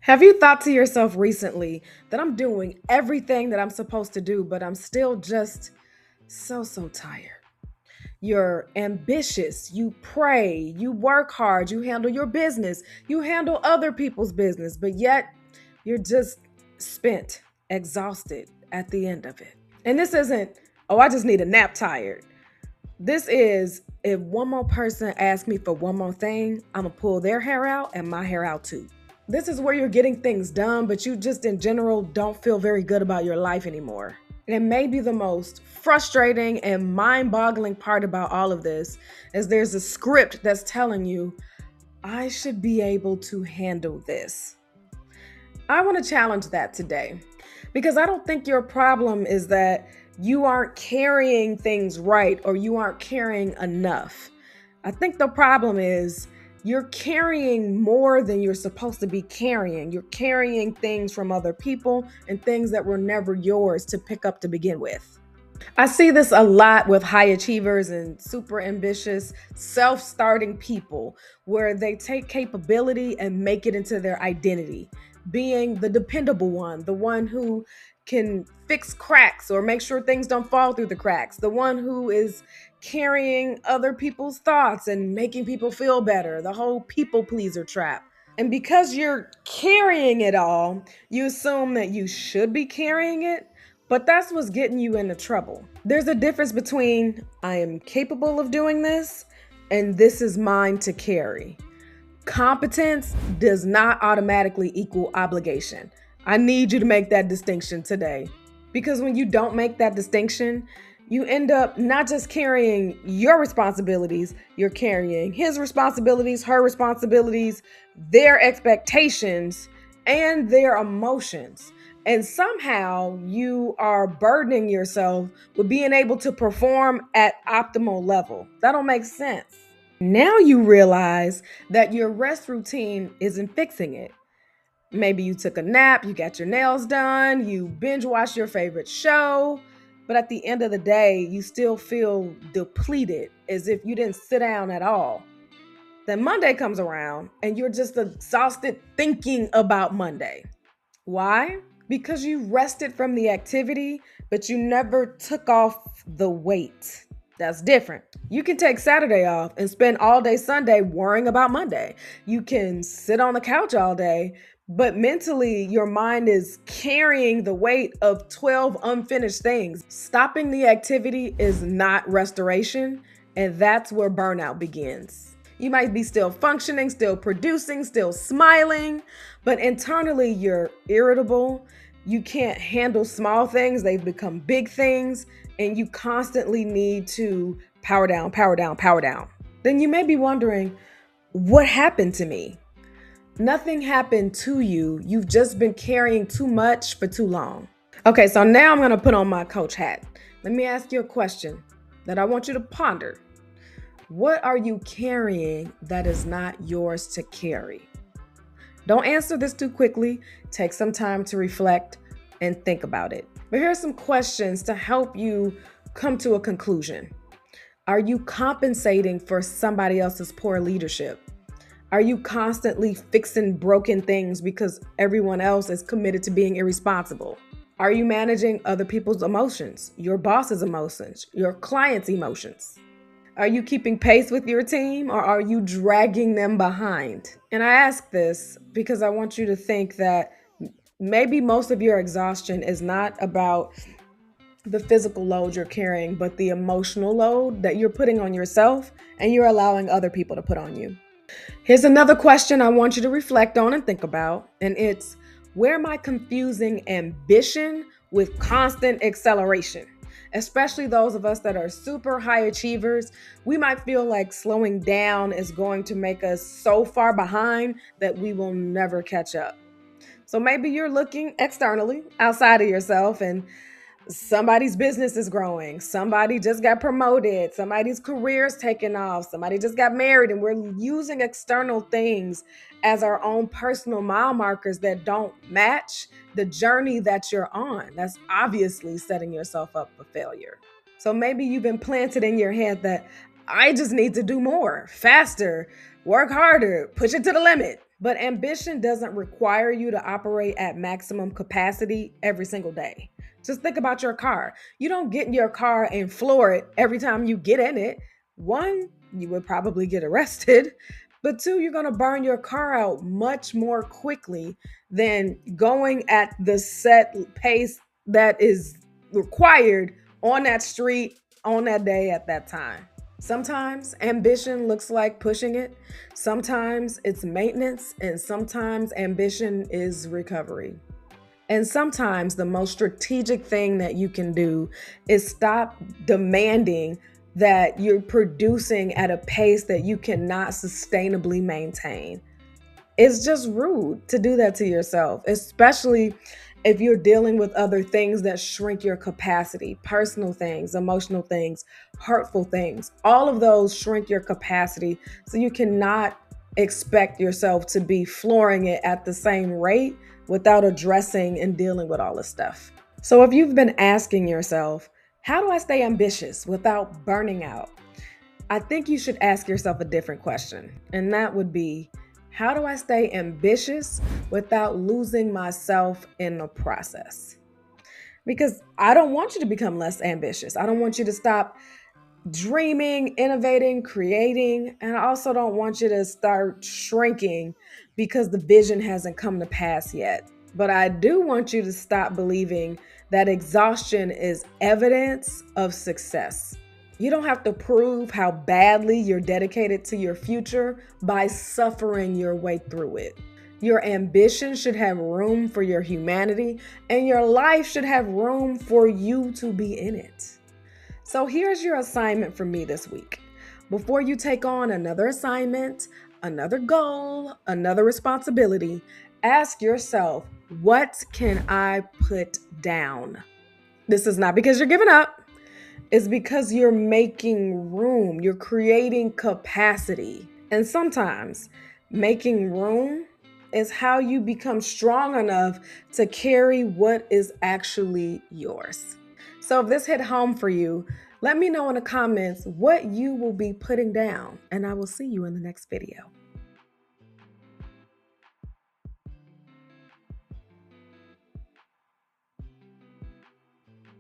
Have you thought to yourself recently that I'm doing everything that I'm supposed to do, but I'm still just so tired? You're ambitious, you pray, you work hard, you handle your business, you handle other people's business, but yet you're just spent, exhausted at the end of it. And this isn't, oh, I just need a nap tired. This is, if one more person asks me for one more thing, I'm gonna pull their hair out and my hair out too. This is where you're getting things done, but you just in general don't feel very good about your life anymore. And maybe the most frustrating and mind boggling part about all of this is there's a script that's telling you, I should be able to handle this. I want to challenge that today because I don't think your problem is that you aren't carrying things right or you aren't carrying enough. I think the problem is you're carrying more than you're supposed to be carrying. You're carrying things from other people and things that were never yours to pick up to begin with. I see this a lot with high achievers and super ambitious, self starting people where they take capability and make it into their identity, being the dependable one, the one who can fix cracks or make sure things don't fall through the cracks, the one who is carrying other people's thoughts and making people feel better, the whole people pleaser trap. And because you're carrying it all, you assume that you should be carrying it, but that's what's getting you into trouble. There's a difference between I am capable of doing this and this is mine to carry. Competence does not automatically equal obligation. I need you to make that distinction today. Because when you don't make that distinction, you end up not just carrying your responsibilities, you're carrying his responsibilities, her responsibilities, their expectations, and their emotions. And somehow you are burdening yourself with being able to perform at optimal level. That don't make sense. Now you realize that your rest routine isn't fixing it. Maybe you took a nap, you got your nails done, you binge watched your favorite show, but at the end of the day, you still feel depleted as if you didn't sit down at all. Then Monday comes around and you're just exhausted thinking about Monday. Why? Because you rested from the activity, but you never took off the weight. That's different. You can take Saturday off and spend all day Sunday worrying about Monday. You can sit on the couch all day, but mentally, your mind is carrying the weight of 12 unfinished things. Stopping the activity is not restoration, and that's where burnout begins. You might be still functioning, still producing, still smiling, but internally you're irritable. You can't handle small things, they've become big things, and you constantly need to power down, power down, power down. Then you may be wondering, what happened to me? Nothing happened to you. You've just been carrying too much for too long. Okay, so now I'm going to put on my coach hat. Let me ask you a question that I want you to ponder. What are you carrying that is not yours to carry? Don't answer this too quickly. Take some time to reflect and think about it. But here are some questions to help you come to a conclusion. Are you compensating for somebody else's poor leadership? Are you constantly fixing broken things because everyone else is committed to being irresponsible? Are you managing other people's emotions, your boss's emotions, your client's emotions? Are you keeping pace with your team or are you dragging them behind? And I ask this because I want you to think that maybe most of your exhaustion is not about the physical load you're carrying, but the emotional load that you're putting on yourself and you're allowing other people to put on you. Here's another question I want you to reflect on and think about, and it's, where am I confusing ambition with constant acceleration? Especially those of us that are super high achievers, we might feel like slowing down is going to make us so far behind that we will never catch up. So maybe you're looking externally outside of yourself and somebody's business is growing. Somebody just got promoted. Somebody's career is taking off. Somebody just got married. And we're using external things as our own personal mile markers that don't match the journey that you're on. That's obviously setting yourself up for failure. So maybe you've been planted in your head that I just need to do more, faster, work harder, push it to the limit. But ambition doesn't require you to operate at maximum capacity every single day. Just think about your car. You don't get in your car and floor it every time you get in it. One, you would probably get arrested. But two, you're going to burn your car out much more quickly than going at the set pace that is required on that street, on that day, at that time. Sometimes ambition looks like pushing it, sometimes it's maintenance, and sometimes ambition is recovery. And sometimes the most strategic thing that you can do is stop demanding that you're producing at a pace that you cannot sustainably maintain. It's just rude to do that to yourself, especially if you're dealing with other things that shrink your capacity, personal things, emotional things, hurtful things. All of those shrink your capacity. So you cannot expect yourself to be flooring it at the same rate without addressing and dealing with all this stuff. So if you've been asking yourself, how do I stay ambitious without burning out? I think you should ask yourself a different question, and that would be, how do I stay ambitious without losing myself in the process? Because I don't want you to become less ambitious. I don't want you to stop dreaming, innovating, creating, and I also don't want you to start shrinking because the vision hasn't come to pass yet. But I do want you to stop believing that exhaustion is evidence of success. You don't have to prove how badly you're dedicated to your future by suffering your way through it. Your ambition should have room for your humanity, and your life should have room for you to be in it. So here's your assignment for me this week. Before you take on another assignment, another goal, another responsibility, ask yourself, what can I put down? This is not because you're giving up. It's because you're making room. You're creating capacity. And sometimes making room is how you become strong enough to carry what is actually yours. So if this hit home for you, let me know in the comments what you will be putting down, and I will see you in the next video.